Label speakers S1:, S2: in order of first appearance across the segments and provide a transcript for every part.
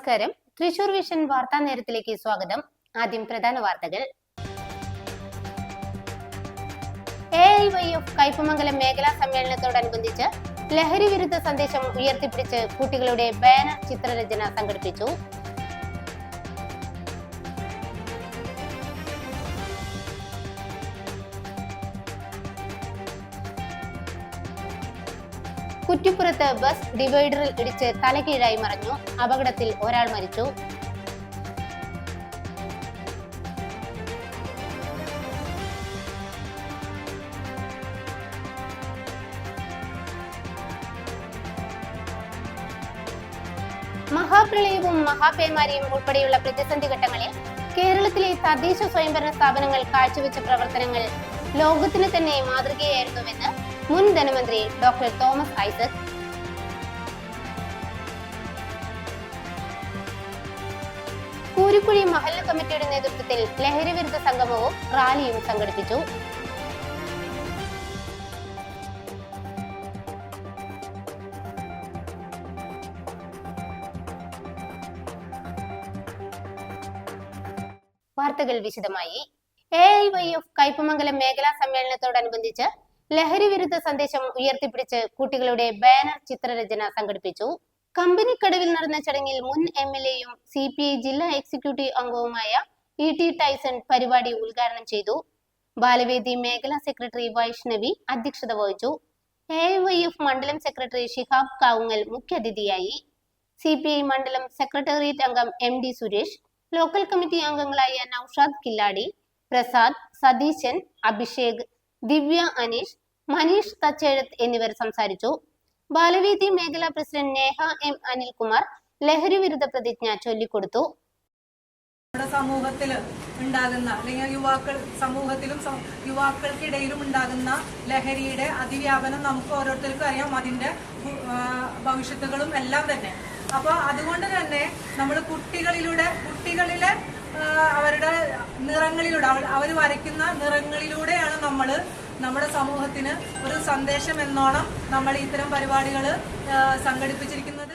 S1: നമസ്കാരം. തൃശൂർ വിഷൻ വാർത്താ നേരത്തിലേക്ക് സ്വാഗതം. ആദ്യം പ്രധാന വാർത്തകൾ. AIYF കയ്പമംഗലം മേഖലാ സമ്മേളനത്തോടനുബന്ധിച്ച് ലഹരി വിരുദ്ധ സന്ദേശം ഉയർത്തിപ്പിടിച്ച് കുട്ടികളുടെ ബാനർ ചിത്രരചന സംഘടിപ്പിച്ചു. കുറ്റിപ്പുറത്ത് ബസ് ഡിവൈഡറിൽ ഇടിച്ച് തലകീഴായി മറിഞ്ഞു. അപകടത്തിൽ ഒരാൾ മരിച്ചു. മഹാപ്രളയവും മഹാപേമാരിയും ഉൾപ്പെടെയുള്ള പ്രതിസന്ധി ഘട്ടങ്ങളിൽ കേരളത്തിലെ തദ്ദേശ സ്വയംഭരണ സ്ഥാപനങ്ങൾ കാഴ്ചവെച്ച പ്രവർത്തനങ്ങൾ ലോകത്തിന് തന്നെ മാതൃകയായിരുന്നുവെന്ന് മുൻ ധനമന്ത്രി ഡോക്ടർ തോമസ് ഐസക്. കൂരിക്കുഴി മഹല്ല കമ്മിറ്റിയുടെ നേതൃത്വത്തിൽ ലഹരി വിരുദ്ധ സംഗമവും റാലിയും സംഘടിപ്പിച്ചു. വാർത്തകൾ വിശദമായി. AIYF കയ്പമംഗലം മേഖലാ സമ്മേളനത്തോടനുബന്ധിച്ച് ലഹരി വിരുദ്ധ സന്ദേശം ഉയർത്തിപ്പിടിച്ച് കുട്ടികളുടെ ബാനർ ചിത്രരചന സംഘടിപ്പിച്ചു. കമ്പനിക്കടവിൽ നടന്ന ചടങ്ങിൽ മുൻ MLA-യും CPI ജില്ലാ എക്സിക്യൂട്ടീവ് അംഗവുമായ ET ടൈസൺ പരിപാടി ഉദ്ഘാടനം ചെയ്തു. ബാലവേദി മേഖലാ സെക്രട്ടറി വൈഷ്ണവി അധ്യക്ഷത വഹിച്ചു. AIYF മണ്ഡലം സെക്രട്ടറി ഷിഹാബ് കാവുങ്ങൽ മുഖ്യാതിഥിയായി. CPI മണ്ഡലം സെക്രട്ടേറിയറ്റ് അംഗം MD സുരേഷ്, ലോക്കൽ കമ്മിറ്റി അംഗങ്ങളായ നൌഷാദ് കില്ലാടി, പ്രസാദ്, സതീശൻ, അഭിഷേക്, ദിവ്യ അനീഷ്, മനീഷ് തച്ചേഴത്ത് എന്നിവർ സംസാരിച്ചു. ബാലവേദി മേഖലാ പ്രസിഡന്റ് നേഹ M അനിൽകുമാർ ലഹരി വിരുദ്ധ പ്രതിജ്ഞ ചൊല്ലിക്കൊടുത്തു.
S2: നമ്മുടെ സമൂഹത്തിൽ ഉണ്ടാകുന്ന അല്ലെങ്കിൽ സമൂഹത്തിലും യുവാക്കൾക്കിടയിലും ഉണ്ടാകുന്ന ലഹരിയുടെ അതിവ്യാപനം നമുക്ക് ഓരോരുത്തർക്കും അറിയാം. അതിന്റെ ഭവിഷ്യത്തുകളും എല്ലാം തന്നെ. അപ്പോൾ അതുകൊണ്ട് തന്നെ നമ്മൾ കുട്ടികളിലെ അവരുടെ നിറങ്ങളിലൂടെ അവർ വരയ്ക്കുന്ന നിറങ്ങളിലൂടെയാണ് നമ്മൾ നമ്മുടെ സമൂഹത്തിന് ഒരു സന്ദേശം എന്നോണം നമ്മൾ ഇത്തരം പരിപാടികൾ സംഘടിപ്പിച്ചിരിക്കുന്നത്.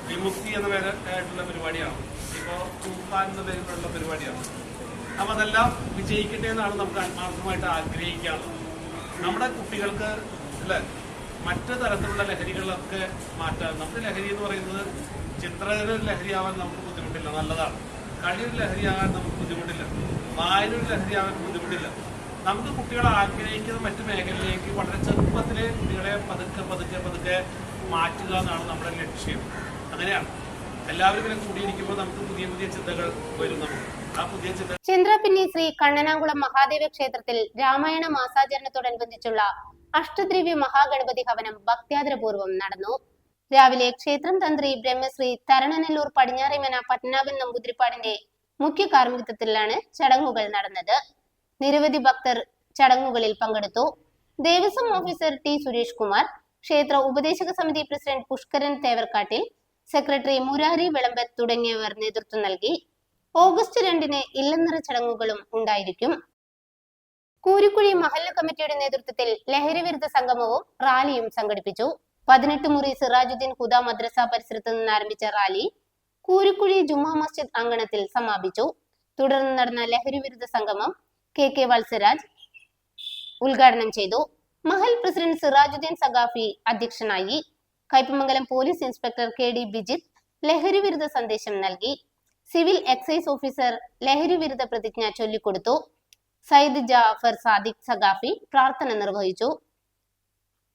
S3: വിമുക്തി എന്ന പേരായിട്ടുള്ള പരിപാടിയാണ്, ഇപ്പോൾ തൂഫാൻ എന്ന പേരിലുള്ള പരിപാടിയാണ്. അപ്പം അതെല്ലാം വിജയിക്കട്ടെ എന്നാണ് നമുക്ക് ആത്മാർത്ഥമായിട്ട് ആഗ്രഹിക്കാനുള്ളത്. നമ്മുടെ കുട്ടികൾക്ക് അല്ലേ മറ്റു തരത്തിലുള്ള ലഹരികളൊക്കെ മാറ്റാൻ. നമ്മുടെ ലഹരി എന്ന് പറയുന്നത് ചിത്രകര ലഹരിയാവാൻ നമുക്ക് ബുദ്ധിമുട്ടില്ല, നല്ലതാണ്. കളിയൊരു ലഹരിയാകാൻ നമുക്ക് ബുദ്ധിമുട്ടില്ല, വായനൊരു ലഹരിയാവാൻ ബുദ്ധിമുട്ടില്ല. നമുക്ക് കുട്ടികളെ ആഗ്രഹിക്കുന്ന മറ്റു മേഖലയിലേക്ക് വളരെ ചെറുപ്പത്തിലെ കുട്ടികളെ പതുക്കെ മാറ്റുക എന്നാണ് നമ്മുടെ ലക്ഷ്യം. അങ്ങനെയാണ് എല്ലാവരും ഇങ്ങനെ കൂടിയിരിക്കുമ്പോൾ നമുക്ക് പുതിയ ചിന്തകൾ വരും. നമുക്ക് ആ പുതിയ ചിന്ത.
S1: ചന്ദ്രപിന്നി ശ്രീ കണ്ണനാകുളം മഹാദേവ ക്ഷേത്രത്തിൽ രാമായണ മാസാചരണത്തോടനുബന്ധിച്ചുള്ള അഷ്ടദ്രവ്യ മഹാഗണപതി ഹവനം ഭക്ത്യാദരപൂർവ്വം നടന്നു. രാവിലെ ക്ഷേത്രം തന്ത്രി ബ്രഹ്മശ്രീ തരണനെല്ലൂർ പടിഞ്ഞാറേമന പത്മനാഭൻ നമ്പൂതിരിപ്പാടിന്റെ മുഖ്യ കാർമ്മികത്വത്തിലാണ് ചടങ്ങുകൾ നടന്നത്. നിരവധി ഭക്തർ ചടങ്ങുകളിൽ പങ്കെടുത്തു. ദേവസ്വം ഓഫീസർ T സുരേഷ് കുമാർ, ക്ഷേത്ര ഉപദേശക സമിതി പ്രസിഡന്റ് പുഷ്കരൻ തേവർക്കാട്ടിൽ, സെക്രട്ടറി മുരാരി വിളമ്പത്ത് തുടങ്ങിയവർ നേതൃത്വം നൽകി. ഓഗസ്റ്റ് 2-ന് ഇല്ലനിറ ചടങ്ങുകളും ഉണ്ടായിരിക്കും. കൂരിക്കുഴി മഹല്ല കമ്മിറ്റിയുടെ നേതൃത്വത്തിൽ ലഹരി വിരുദ്ധ സംഗമവും റാലിയും സംഘടിപ്പിച്ചു. 18 മുറി സിറാജുദ്ദീൻ ഹുദ മദ്രസ പരിസരത്ത് നിന്ന് ആരംഭിച്ച റാലി കൂരിക്കുഴി ജുമാ മസ്ജിദ് അങ്കണത്തിൽ സമാപിച്ചു. തുടർന്ന് നടന്ന ലഹരി വിരുദ്ധ സംഗമം KK വത്സരാജ് ഉദ്ഘാടനം ചെയ്തു. മഹൽ പ്രസിഡന്റ് സിറാജുദ്ദീൻ സഖാഫി അധ്യക്ഷനായി. Kaipamangalam police inspector KD Bijith ലഹരി വിരുദ്ധ സന്ദേശം നൽകി. സിവിൽ എക്സൈസ് ഓഫീസർ ലഹരി വിരുദ്ധ പ്രതിജ്ഞ ചൊല്ലിക്കൊടുത്തു. സയ്യിദ് ജാഫർ സാദിഖ് സഖാഫി പ്രാർത്ഥന നിർവഹിച്ചു.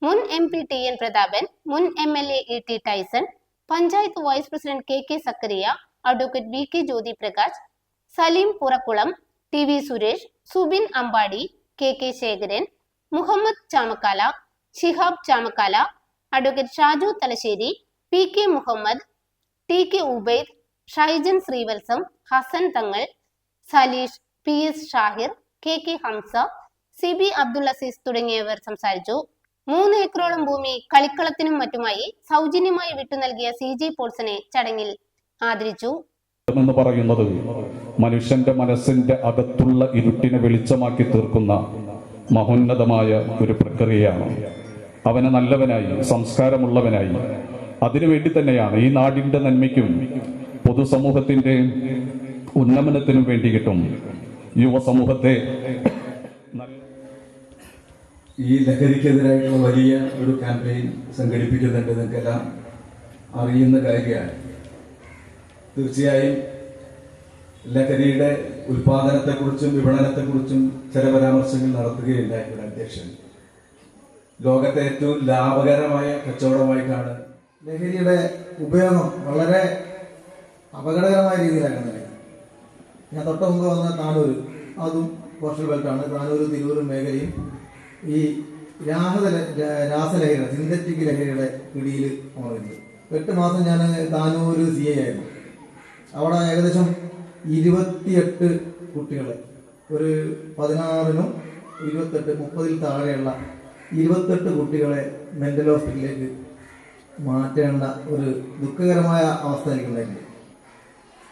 S1: മുൻ MP TN പ്രതാപൻ, മുൻ MLA ET Tyson, panchayat vice president KK Zakariya, advocate VK Jyothi Prakash, Saleem Purakkulam, TV Suresh, Subin Ambadi, KK Sekharan, Muhammad Chamakkala, Shihab Chamakkala, advocate Shaju Thalassery, PK Muhammad, TK Ubaid, Shaijan Srivatsam, Hasan Thangal, Saleesh, PS Shahir, KK Hamza, CB Abdul Azeez തുടങ്ങിയവർ സംസാരിച്ചു. 3 ഏക്കറോളം ഭൂമി കളിക്കളത്തിനും മറ്റുമായി സൗജന്യമായി വിട്ടു നൽകിയ CG പോൾസനെ ചടങ്ങിൽ ആദരിച്ചു.
S4: എന്ന് പറയുന്നത് മനുഷ്യന്റെ മനസ്സിന്റെ അകത്തുള്ള ഇരുട്ടിനെ വെളിച്ചമാക്കി തീർക്കുന്ന മഹോന്നതമായ ഒരു പ്രക്രിയയാണ്. അവനെ നല്ലവനായി, സംസ്കാരമുള്ളവനായി, അതിനുവേണ്ടി തന്നെയാണ് ഈ നാടിന്റെ നന്മയ്ക്കും പൊതുസമൂഹത്തിന്റെ ഉന്നമനത്തിനും വേണ്ടിയിട്ടും യുവസമൂഹത്തെ
S5: ഈ ലഹരിക്കെതിരായിട്ടുള്ള വലിയ ഒരു ക്യാമ്പയിൻ സംഘടിപ്പിക്കുന്നുണ്ട്. നിങ്ങൾക്കെല്ലാം അറിയുന്ന കാര്യമാണ്. തീർച്ചയായും ലഹരിയുടെ ഉൽപാദനത്തെക്കുറിച്ചും വിപണനത്തെക്കുറിച്ചും ചില പരാമർശങ്ങൾ നടത്തുകയുണ്ടായി ഇവിടെ അധ്യക്ഷൻ. ലോകത്തെ ഏറ്റവും ലാഭകരമായ കച്ചവടമായിട്ടാണ്
S6: ലഹരിയുടെ ഉപയോഗം വളരെ അപകടകരമായ രീതിയിലാക്കുന്നത്. ഞാൻ തൊട്ട് മുമ്പ് വന്ന താനൂർ, അതും കോസ്റ്റൽ ബെൽറ്റാണ്. താനൂർ തിരൂർ മേഖലയും ഈ രാസലഹരിയുടെ സിന്തറ്റിക് ലഹരിയുടെ പിടിയിൽ ഉണരുന്നത്. 8 മാസം ഞാൻ താനൂർ CI ആയിരുന്നു. അവിടെ ഏകദേശം 28 കുട്ടികളെ, ഒരു 16നും 28, 30-ൽ താഴെയുള്ള 28 കുട്ടികളെ മെന്റൽ ഹോസ്പിറ്റലിലേക്ക് മാറ്റേണ്ട ഒരു ദുഃഖകരമായ അവസ്ഥ എനിക്കുണ്ടായിട്ടുണ്ട്.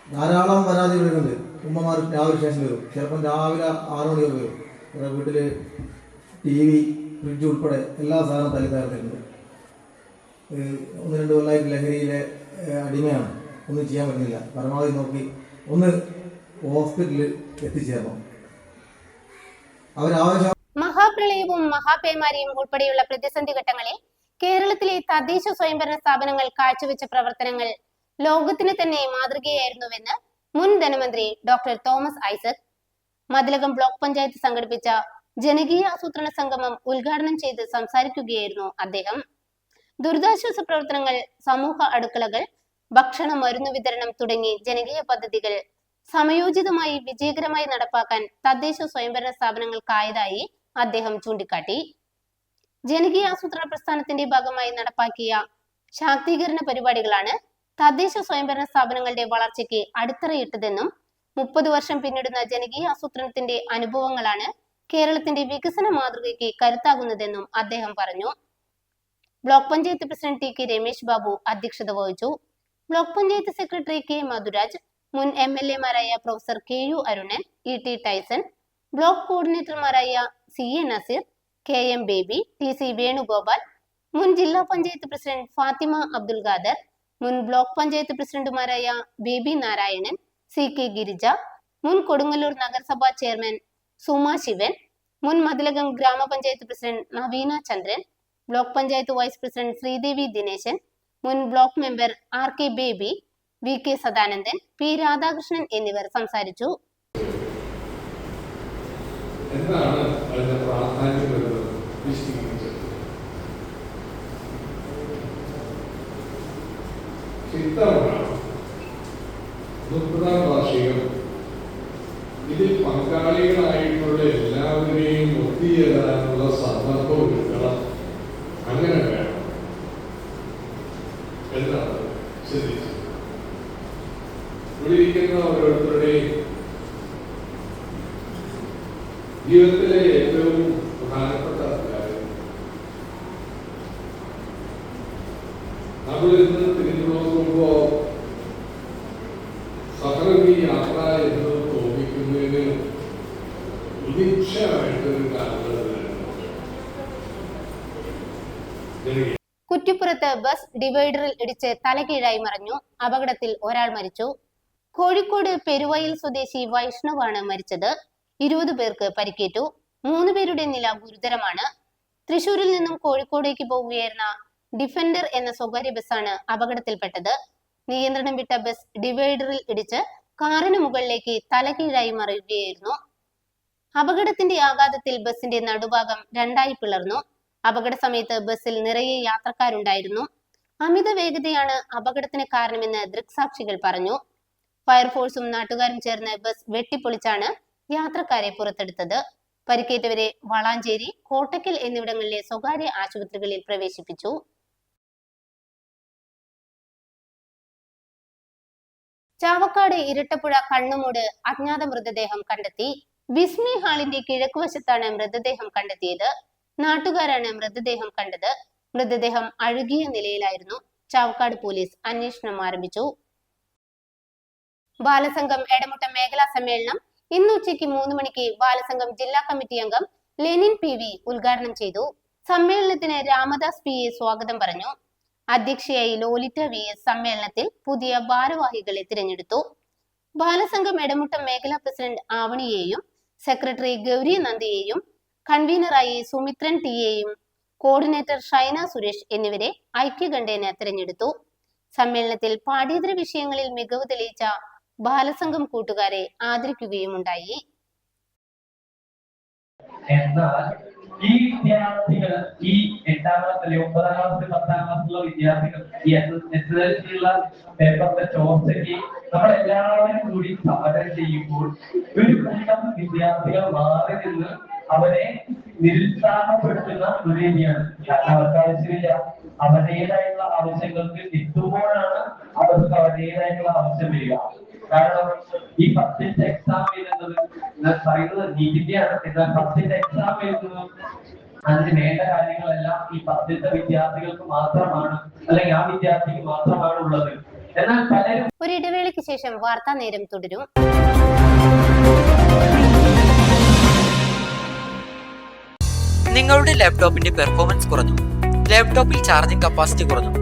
S6: ധാരാളം പരാതി വരുന്നുണ്ട്. ഉമ്മമാർ രാവിലെ സ്റ്റേഷനിൽ വരും, ചിലപ്പം രാവിലെ 6 മണി വരെ വരും. ഇവിടെ വീട്ടിൽ TV, ഫ്രിഡ്ജ് ഉൾപ്പെടെ എല്ലാ സാധനവും തല്ലി തകർത്തിട്ടുണ്ട്. 1-2 കൊല്ലമായിട്ട് ലഹരിയിലെ അടിമയാണ്. ഒന്നും ചെയ്യാൻ പറ്റുന്നില്ല. പരമാവധി നോക്കി ഒന്ന് ഹോസ്പിറ്റലിൽ എത്തിച്ചേരണം. അവരാവശ്യം
S1: മഹാപ്രളയവും മഹാപേമാരിയും ഉൾപ്പെടെയുള്ള പ്രതിസന്ധി ഘട്ടങ്ങളിൽ കേരളത്തിലെ തദ്ദേശ സ്വയംഭരണ സ്ഥാപനങ്ങൾ കാഴ്ചവെച്ച പ്രവർത്തനങ്ങൾ ലോകത്തിന് തന്നെ മാതൃകയായിരുന്നുവെന്ന് മുൻ ധനമന്ത്രി doctor Thomas Isaac Mathilakam block panchayat സംഘടിപ്പിച്ച ജനകീയ ആസൂത്രണ സംഗമം ഉദ്ഘാടനം ചെയ്ത് സംസാരിക്കുകയായിരുന്നു അദ്ദേഹം. ദുരിതാശ്വാസ പ്രവർത്തനങ്ങൾ, സമൂഹ അടുക്കളകൾ, ഭക്ഷണ മരുന്ന് വിതരണം തുടങ്ങി ജനകീയ പദ്ധതികൾ സമയോചിതമായി വിജയകരമായി നടപ്പാക്കാൻ തദ്ദേശ സ്വയംഭരണ സ്ഥാപനങ്ങൾക്കായതായി അദ്ദേഹം ചൂണ്ടിക്കാട്ടി. ജനകീയ ആസൂത്രണ പ്രസ്ഥാനത്തിന്റെ ഭാഗമായി നടപ്പാക്കിയ ശാക്തീകരണ പരിപാടികളാണ് തദ്ദേശ സ്വയംഭരണ സ്ഥാപനങ്ങളുടെ വളർച്ചയ്ക്ക് അടിത്തറയിട്ടതെന്നും 30 വർഷം പിന്നിടുന്ന ജനകീയ ആസൂത്രണത്തിന്റെ അനുഭവങ്ങളാണ് കേരളത്തിന്റെ വികസന മാതൃകയ്ക്ക് കരുത്താകുന്നതെന്നും അദ്ദേഹം പറഞ്ഞു. Block panchayat president TK Ramesh Babu അധ്യക്ഷത വഹിച്ചു. Block panchayat secretary K Madhuraj, മുൻ MLA-മാരായ professor KU Arunan, ET Tyson, block കോർഡിനേറ്റർമാരായ CA Naseer, KM Baby, TC Venugopal, മുൻ ജില്ലാ പഞ്ചായത്ത് പ്രസിഡന്റ് ഫാത്തിമ അബ്ദുൽ ഖാദർ, മുൻ ബ്ലോക്ക് പഞ്ചായത്ത് പ്രസിഡന്റുമാരായ ബേബി നാരായണൻ, CK ഗിരിജ, മുൻ കൊടുങ്ങല്ലൂർ നഗരസഭാ ചെയർമാൻ സുമ ശിവൻ, മുൻ മതിലകം ഗ്രാമപഞ്ചായത്ത് president Naveena Chandran, block panchayat vice president Sreedevi Dineshan, മുൻ block member RK Baby, VK Sadanandan, P Radhakrishnan എന്നിവർ സംസാരിച്ചു.
S7: എന്താണ് അതിന്റെ പ്രാധാന്യം വരുന്നത് വിശദീകരിച്ചത്? ചിത്രമാണ് 30ാം വാർഷികം. ഇതിൽ പങ്കാളികളായിട്ടുള്ള എല്ലാവരെയും ഒത്തുചേരാനുള്ള സന്ദർഭം കിട്ടണം. അങ്ങനെ വേണം എന്നാണ് ചിന്തിച്ചത്. ഇവിടെ ഇരിക്കുന്ന ഓരോരുത്തരുടെയും ജീവിതത്തിലെ ഏറ്റവും പ്രധാനപ്പെട്ട കാര്യം നമ്മൾ ഇന്ന് തിരിഞ്ഞു നോക്കുമ്പോ സകലം ഈ യാത്ര എന്ന് തോന്നിക്കുന്നതിന് ഉദീക്ഷമായിട്ടൊരു കാരണമാണ്.
S1: കുറ്റിപ്പുറത്ത് ബസ് ഡിവൈഡറിൽ ഇടിച്ച് തലകീഴായി മറിഞ്ഞു. അപകടത്തിൽ ഒരാൾ മരിച്ചു. കോഴിക്കോട് പെരുവയൽ സ്വദേശി വൈഷ്ണവാണ് മരിച്ചത്. 20 പേർക്ക് പരിക്കേറ്റു. 3 പേരുടെ നില ഗുരുതരമാണ്. തൃശൂരിൽ നിന്നും കോഴിക്കോടേക്ക് പോവുകയായിരുന്ന ഡിഫൻഡർ എന്ന സ്വകാര്യ ബസ്സാണ് അപകടത്തിൽപ്പെട്ടത്. നിയന്ത്രണം വിട്ട ബസ് ഡിവൈഡറിൽ ഇടിച്ച് കാറിന് മുകളിലേക്ക് തലകീഴായി മറിയുകയായിരുന്നു. അപകടത്തിന്റെ ആഘാതത്തിൽ ബസിന്റെ നടുഭാഗം 2ആയി പിളർന്നു. അപകട സമയത്ത് ബസ്സിൽ നിറയെ യാത്രക്കാരുണ്ടായിരുന്നു. അമിത വേഗതയാണ് അപകടത്തിന് കാരണമെന്ന് ദൃക്സാക്ഷികൾ പറഞ്ഞു. ഫയർഫോഴ്സും നാട്ടുകാരും ചേർന്ന് ബസ് വെട്ടിപ്പൊളിച്ചാണ് യാത്രക്കാരെ പുറത്തെടുത്തത്. പരിക്കേറ്റവരെ വളാഞ്ചേരി, കോട്ടക്കൽ എന്നിവിടങ്ങളിലെ സ്വകാര്യ ആശുപത്രികളിൽ പ്രവേശിപ്പിച്ചു. ചാവക്കാട് ഇരട്ടപ്പുഴ കണ്ണുമൂട് അജ്ഞാത മൃതദേഹം കണ്ടെത്തി. വിസ്മി ഹാളിന്റെ കിഴക്കുവശത്താണ് മൃതദേഹം കണ്ടെത്തിയത്. നാട്ടുകാരാണ് മൃതദേഹം കണ്ടത്. മൃതദേഹം അഴുകിയ നിലയിലായിരുന്നു. ചാവക്കാട് പോലീസ് അന്വേഷണം ആരംഭിച്ചു. ബാലസംഘം എടമുട്ടം മേഖലാ സമ്മേളനം ഇന്ന് ഉച്ചയ്ക്ക് 3 മണിക്ക് ബാലസംഘം ജില്ലാ കമ്മിറ്റി അംഗം ലെനിൻ PV ഉദ്ഘാടനം ചെയ്തു. സമ്മേളനത്തിന് രാമദാസ് PA സ്വാഗതം പറഞ്ഞു. അധ്യക്ഷയായി ലോലിറ്റ VS സമ്മേളനത്തിൽ പുതിയ ഭാരവാഹികളെ തിരഞ്ഞെടുത്തു. ബാലസംഘം എടമുട്ടം മേഖലാ പ്രസിഡന്റ് ആവണിയെയും സെക്രട്ടറി ഗൗരി നന്ദിയെയും കൺവീനറായി സുമിത്രൻ ടിയെയും കോർഡിനേറ്റർ ഷൈന സുരേഷ് എന്നിവരെ ഐക്യകണ്ഠേന തിരഞ്ഞെടുത്തു. സമ്മേളനത്തിൽ പാഠ്യേതര വിഷയങ്ങളിൽ മികവ് തെളിയിച്ച ബാലസംഘം കൂട്ടുകാരെ ആദരിക്കുകയുമുണ്ടായി.
S8: എന്നാൽ ഈ വിദ്യാർത്ഥികൾ, ഈ 8ാം ക്ലാസ്സിലെ 9ാം ക്ലാസ്സിലെ 10ാം ക്ലാസ്സിലുള്ള വിദ്യാർത്ഥികൾ ഈ SSLC പേപ്പറിന്റെ ചോർച്ചയ്ക്ക് നമ്മളെല്ലാവരും കൂടി സമരം ചെയ്യുമ്പോൾ ഒരു കൂട്ടം വിദ്യാർത്ഥികൾ മാറി നിന്ന് അവരെ നിരുത്സാഹപ്പെടുത്തുന്ന ഒരു രീതിയാണ്. കാരണം അവർക്ക് ആവശ്യമില്ല, അവരുടേതായിട്ടുള്ള ആവശ്യങ്ങൾക്ക് എത്തുമ്പോഴാണ് അവർക്ക് അവരുടേതായിട്ടുള്ള ആവശ്യം വരിക. കാരണം ഈ 10th എക്സാം എഴുതുന്നത് ഞാൻ പറയുന്നത് നീതിന്റെയാണ്. എന്നാൽ 10th എക്സാം എഴുതുന്നത് അതിന് വേണ്ട കാര്യങ്ങളെല്ലാം ഈ 10th വിദ്യാർത്ഥികൾക്ക് മാത്രമാണ്, അല്ലെങ്കിൽ ആ വിദ്യാർത്ഥിക്ക് മാത്രമാണ് ഉള്ളത്. എന്നാൽ പലരും
S1: ഒരിടവേളയ്ക്ക് ശേഷം വാർത്താ നേരം തുടരും.
S9: നിങ്ങളുടെ ലാപ്ടോപ്പിന്റെ പെർഫോമൻസ് കുറഞ്ഞു, ലാപ്ടോപ്പിൽ ചാർജിംഗ് കപ്പാസിറ്റി കുറഞ്ഞു.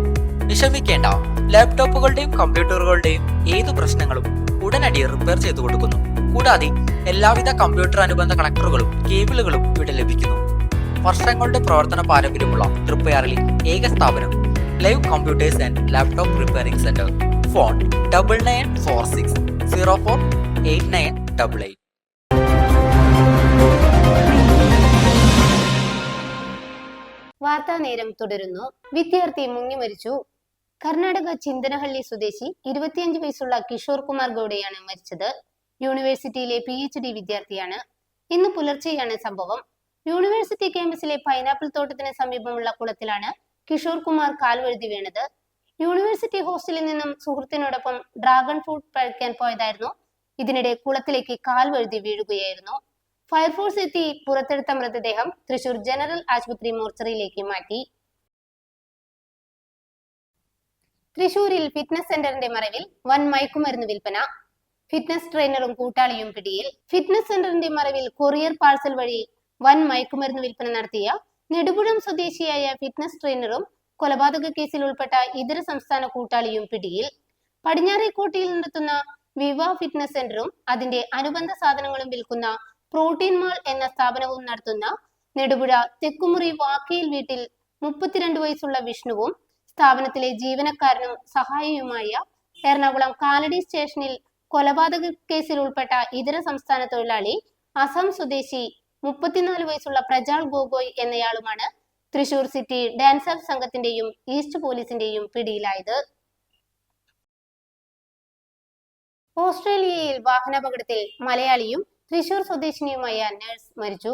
S9: വിഷമിക്കേണ്ട, ലാപ്ടോപ്പുകളുടെയും കമ്പ്യൂട്ടറുകളുടെയും ഏതു പ്രശ്നങ്ങളും ഉടനടി റിപ്പയർ ചെയ്തു കൊടുക്കുന്നു. കൂടാതെ എല്ലാവിധ കമ്പ്യൂട്ടർ അനുബന്ധ കണക്ടറുകളും കേബിളുകളും ഇവിടെ ലഭിക്കുന്നു. വർഷങ്ങളുടെ പ്രവർത്തന പാരമ്പര്യമുള്ള തൃപ്പയാറിലെ ഏക സ്ഥാപനം live computers and laptop repairing centre. Phone 9946048988.
S1: വാർത്താ നേരം തുടരുന്നു. വിദ്യാർത്ഥി മുങ്ങി മരിച്ചു. കർണാടക ചിന്തനഹള്ളി സ്വദേശി 25 വയസ്സുള്ള കിഷോർ കുമാർ ഗൌഡയാണ് മരിച്ചത്. യൂണിവേഴ്സിറ്റിയിലെ PhD വിദ്യാർത്ഥിയാണ്. ഇന്ന് പുലർച്ചെയാണ് സംഭവം. യൂണിവേഴ്സിറ്റി ക്യാമ്പസിലെ പൈനാപ്പിൾ തോട്ടത്തിന് സമീപമുള്ള കുളത്തിലാണ് കിഷോർ കുമാർ കാൽവഴുതി വീണത്. യൂണിവേഴ്സിറ്റി ഹോസ്റ്റലിൽ നിന്നും സുഹൃത്തിനോടൊപ്പം ഡ്രാഗൺ ഫ്രൂട്ട് പറിക്കാൻ പോയതായിരുന്നു. ഇതിനിടെ കുളത്തിലേക്ക് കാൽവഴുതി വീഴുകയായിരുന്നു. ഫയർഫോഴ്സ് എത്തി പുറത്തെടുത്ത മൃതദേഹം തൃശൂർ ജനറൽ ആശുപത്രി മോർച്ചറിയിലേക്ക് മാറ്റി. തൃശൂരിൽ ഫിറ്റ്നസ് സെന്ററിന്റെ മറവിൽ വൻ മയക്കുമരുന്ന് വിൽപ്പന. ഫിറ്റ്നസ് ട്രെയിനറും കൂട്ടാളിയും പിടിയിൽ. ഫിറ്റ്നസ് സെന്ററിന്റെ മറവിൽ കൊറിയർ പാഴ്സൽ വഴി വൻ മയക്കുമരുന്ന് വിൽപ്പന നടത്തിയ നെടുപുഴം സ്വദേശിയായ ഫിറ്റ്നസ് ട്രെയിനറും കൊലപാതക കേസിൽ ഉൾപ്പെട്ട ഇതര സംസ്ഥാന കൂട്ടാളിയും പിടിയിൽ. പടിഞ്ഞാറേക്കോട്ടയിൽ നടത്തുന്ന വിവ ഫിറ്റ്നസ് സെന്ററും അതിന്റെ അനുബന്ധ സാധനങ്ങളും വിൽക്കുന്ന പ്രോട്ടീൻ മാൾ എന്ന സ്ഥാപനവും നടത്തുന്ന നെടുപുഴ തെക്കുമുറി വാക്കയിൽ വീട്ടിൽ 32 വയസ്സുള്ള വിഷ്ണുവും സ്ഥാപനത്തിലെ ജീവനക്കാരനും സഹായിയുമായ എറണാകുളം കാലടി സ്റ്റേഷനിൽ കൊലപാതക കേസിൽ ഉൾപ്പെട്ട ഇതര സംസ്ഥാന തൊഴിലാളി അസം സ്വദേശി 34 വയസ്സുള്ള പ്രജാൾ ഗോഗോയ് എന്നയാളുമാണ് തൃശൂർ സിറ്റി ഡാൻസ് ഓഫ് സംഘത്തിന്റെയും ഈസ്റ്റ് പോലീസിന്റെയും പിടിയിലായത്. ഓസ്ട്രേലിയയിൽ വാഹനാപകടത്തിൽ മലയാളിയും തൃശൂർ സ്വദേശിനിയുമായ നഴ്സ് മരിച്ചു.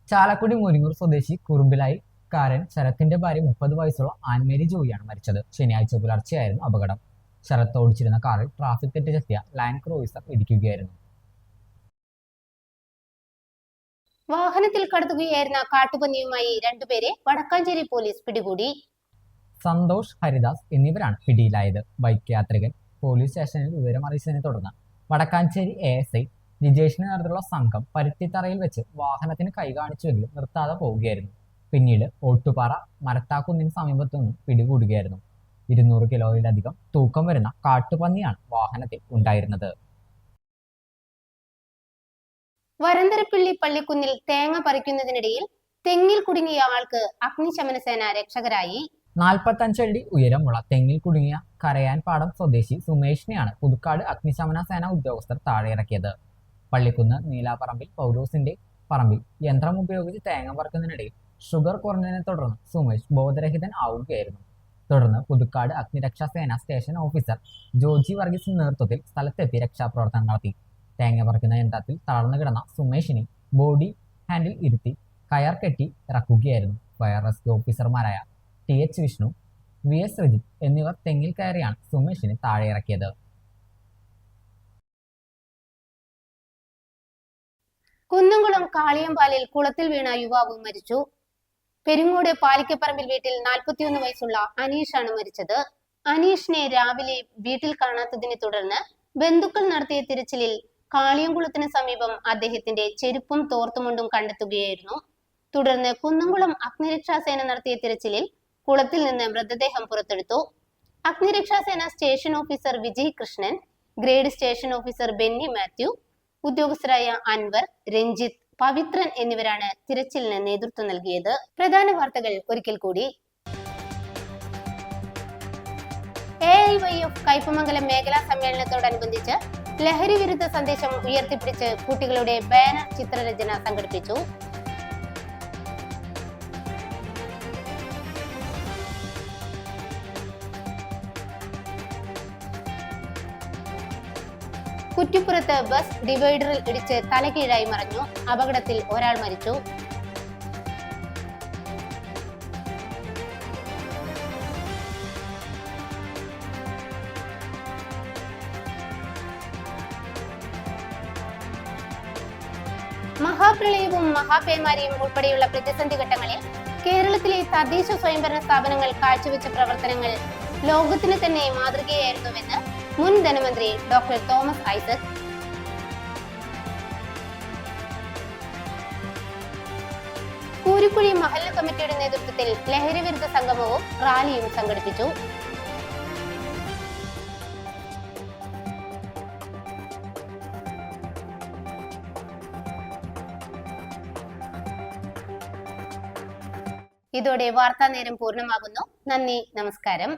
S10: ചാലക്കുടി മുരിങ്ങൂർ സ്വദേശി കുറുമ്പിലായി കാരൻ ശരത്തിന്റെ ഭാര്യ 30 വയസ്സുള്ള ആൻമേരി ജോയിയാണ് മരിച്ചത്. ശനിയാഴ്ച പുലർച്ചെയായിരുന്നു അപകടം. ശരത്ത് ഓടിച്ചിരുന്ന കാറിൽ ട്രാഫിക് തെറ്റ് ചത്തിയ ലാൻഡ് ക്രൂയിസർ ഇടിക്കുകയായിരുന്നു.
S1: വാഹനത്തിൽ കടത്തുകയായിരുന്ന കാട്ടുപന്നിയുമായി 2 പേരെ വടക്കാഞ്ചേരി പോലീസ് പിടികൂടി.
S10: സന്തോഷ്, ഹരിദാസ് എന്നിവരാണ് പിടിയിലായത്. ബൈക്ക് യാത്രികൻ പോലീസ് സ്റ്റേഷനിൽ വിവരമറിയിച്ചതിനെ തുടർന്ന് വടക്കാഞ്ചേരി ASI ജിജേഷിന് നേതൃത്വമുള്ള സംഘം പരുത്തിത്തറയിൽ വെച്ച് വാഹനത്തിന് കൈ കാണിച്ചുവെങ്കിലും നിർത്താതെ പോവുകയായിരുന്നു. പിന്നീട് ഓട്ടുപാറ മരത്താക്കുന്നിന് സമീപത്തു നിന്നും പിടികൂടുകയായിരുന്നു. 200 കിലോയിലധികം തൂക്കം വരുന്ന കാട്ടുപന്നിയാണ് വാഹനത്തിൽ ഉണ്ടായിരുന്നത്.
S1: വരന്തരപ്പിള്ളി പള്ളിക്കുന്നിൽ തേങ്ങ പറിക്കുന്നതിനിടയിൽ തെങ്ങിൽ കുടുങ്ങിയ ആൾക്ക് അഗ്നിശമന സേന രക്ഷകരായി.
S10: 45 അടി ഉയരമുള്ള തെങ്ങിൽ കുടുങ്ങിയ കരയാൻപാടം സ്വദേശി സുമേഷിനെയാണ് പുതുക്കാട് അഗ്നിശമന സേന ഉദ്യോഗസ്ഥർ താഴെയിറക്കിയത്. പള്ളിക്കുന്ന് നീലാപറമ്പിൽ പൗലോസിന്റെ പറമ്പിൽ യന്ത്രം ഉപയോഗിച്ച് തേങ്ങ പറിക്കുന്നതിനിടയിൽ ഷുഗർ കുറഞ്ഞതിനെ തുടർന്ന് സുമേഷ് ബോധരഹിതൻ ആവുകയായിരുന്നു. തുടർന്ന് പുതുക്കാട് അഗ്നിരക്ഷാ സേന സ്റ്റേഷൻ ഓഫീസർ ജോജി വർഗീസിന്റെ നേതൃത്വത്തിൽ സ്ഥലത്തെത്തി രക്ഷാപ്രവർത്തനം നടത്തി. തേങ്ങ പറിക്കുന്ന യന്ത്രത്തിൽ തളർന്നു കിടന്ന സുമേഷിനെ ബോഡി ഹാൻഡിൽ ഇരുത്തി കയർ കെട്ടി ഇറക്കുകയായിരുന്നു. ഫയർ റെസ്ക്യൂ ഓഫീസർമാരായ TH വിഷ്ണു, VS രജിത് എന്നിവർ തെങ്ങിൽ കയറിയാണ് സുമേഷിനെ താഴെ ഇറക്കിയത്.
S1: കുന്നംകുളം കാളിയമ്പാലിൽ കുളത്തിൽ വീണ യുവാവ് മരിച്ചു. പെരിങ്ങോട് പാലിക്കപ്പറമ്പിൽ വീട്ടിൽ 41 വയസ്സുള്ള അനീഷാണ് മരിച്ചത്. അനീഷിനെ രാവിലെ വീട്ടിൽ കാണാത്തതിനെ തുടർന്ന് ബന്ധുക്കൾ നടത്തിയ തിരച്ചിലിൽ കാളിയംകുളത്തിന് സമീപം അദ്ദേഹത്തിന്റെ ചെരുപ്പും തോർത്തുമുണ്ടും കണ്ടെത്തുകയായിരുന്നു. തുടർന്ന് കുന്നംകുളം അഗ്നിരക്ഷാ സേന നടത്തിയ തിരച്ചിലിൽ കുളത്തിൽ നിന്ന് മൃതദേഹം പുറത്തെടുത്തു. അഗ്നിരക്ഷാസേന station officer Vijay Krishnan, grade station officer Benny Mathew, ഉദ്യോഗസ്ഥരായ അൻവർ, രഞ്ജിത്ത്, പവിത്രൻ എന്നിവരാണ് തിരച്ചിലിന് നേതൃത്വം നൽകിയത്. പ്രധാന വാർത്തകൾ ഒരിക്കൽ കൂടി. AIYF കയ്പമംഗലം മേഖലാ സമ്മേളനത്തോടനുബന്ധിച്ച് ലഹരി വിരുദ്ധ സന്ദേശം ഉയർത്തിപ്പിടിച്ച് കുട്ടികളുടെ ബാനർ ചിത്രരചന സംഘടിപ്പിച്ചു. കുറ്റിപ്പുറത്ത് ബസ് ഡിവൈഡറിൽ ഇടിച്ച് തലകീഴായി മറിഞ്ഞു. അപകടത്തിൽ ഒരാൾ മരിച്ചു. മഹാപ്രളയവും മഹാപേമാരിയും ഉൾപ്പെടെയുള്ള പ്രതിസന്ധി ഘട്ടങ്ങളിൽ കേരളത്തിലെ തദ്ദേശ സ്വയംഭരണ സ്ഥാപനങ്ങൾ കാഴ്ചവെച്ച പ്രവർത്തനങ്ങൾ ലോകത്തിന് തന്നെ മാതൃകയായിരുന്നുവെന്ന് മുൻ ധനമന്ത്രി ഡോക്ടർ തോമസ് ഐസക്. കൂരിക്കുഴി മഹല്ല് കമ്മിറ്റിയുടെ നേതൃത്വത്തിൽ ലഹരി വിരുദ്ധ സംഗമവും റാലിയും സംഘടിപ്പിച്ചു. ഇതോടെ വാർത്താ നേരം പൂർണ്ണമാകുന്നു. നന്ദി, നമസ്കാരം.